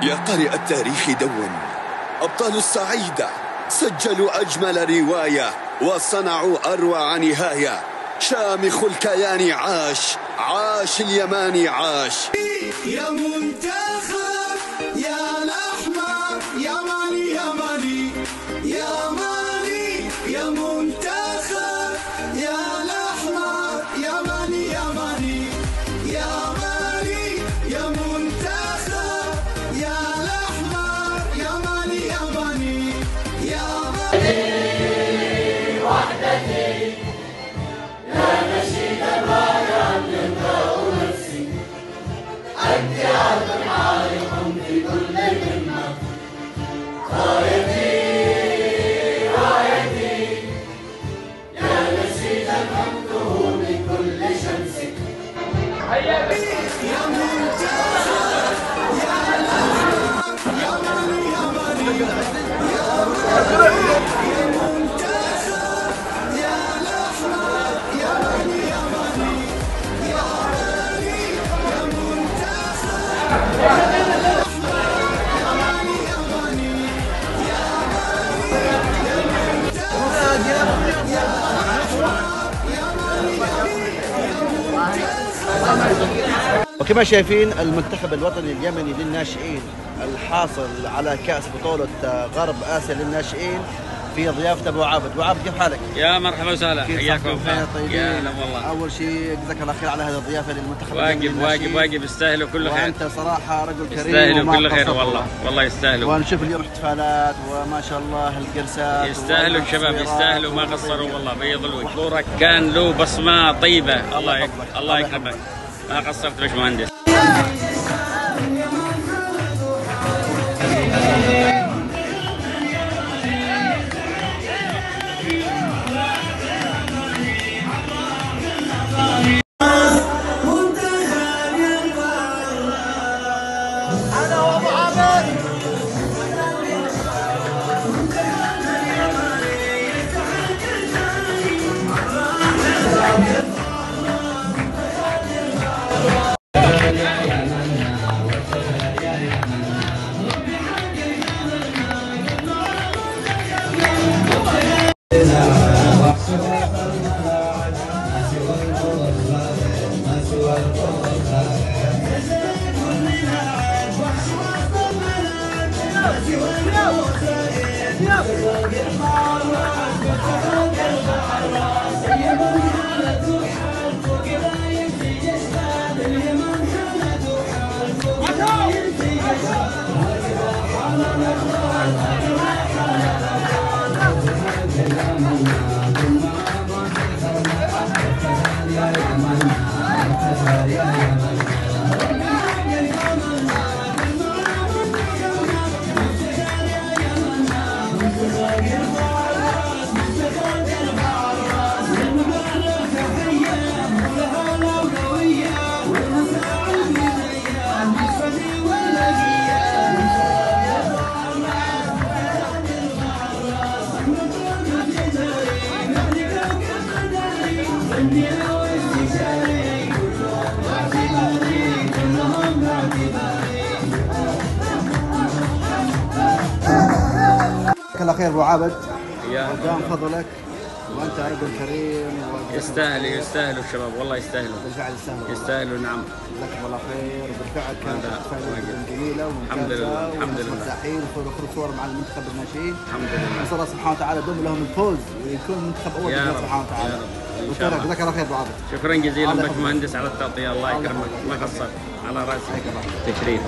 يا قارئ التاريخ دون، أبطال الصعيدة سجلوا أجمل رواية وصنعوا أروع نهاية. شامخ الكيان عاش، عاش اليماني عاش. يا منتخب يا الأحمر يا مالي يا مالي يا مالي يا منتخب يا الأحمر يا مالي يا مالي يا مالي يا منتخب يا الأحمر يا مالي يا مالي يا مالي وحدتي يا نشيد الراية للقوم نفسي أنت عبد عالم في كل همة رايتي رايتي يا نشيد الحمده من كل شمسك يا منتخب يا الأحمر يا مالي يا مالي يا منتخب يا الأحمر يا مالي يا مالي يا مالي يا منتخب يا الأحمر يا مالي يا مالي يا مالي يا منتخب يا الأحمر يا مالي وكما شايفين المنتخب الوطني اليمني للناشئين الحاصل على كأس بطولة غرب آسيا للناشئين في ضيافة أبو عابد. أبو عابد كيف حالك؟ يا مرحبا وسهلا، حياكم الله. يا هلا والله. أول شيء جزاك الله خير على هذه الضيافة للمنتخب واجب واجب يستاهلوا كل خير. وأنت صراحة رجل كريم يستاهلوا كل خير والله يستاهلوا. ونشوف اليوم احتفالات وما شاء الله القرسات يستاهلوا الشباب، يستاهلوا ما قصروا والله، بيض الوجه. حضورك كان له بصمة طيبة. الله يكرمك، ما قصرت باشمهندس. جزاك الله خير أبو عابد. قدام فضلك وأنت رجل كريم يستاهلوا الشباب والله يستاهلوا. بالفعل يستاهلوا نعم. جزاك الله خير. وبالفعل كانت احتفالية جميلة وممتازة. الحمد لله مرتاحين وخذوا صور مع المنتخب الناشئين. الحمد لله. نسأل الله سبحانه وتعالى يدوم لهم الفوز ويكون المنتخب أول بإذن الله سبحانه وتعالى. إن شاء الله. جزاك الله خير أبو عابد. شكرا جزيلا باشمهندس على التغطية، الله يكرمك، ما قصرت، على راسي. تشريف.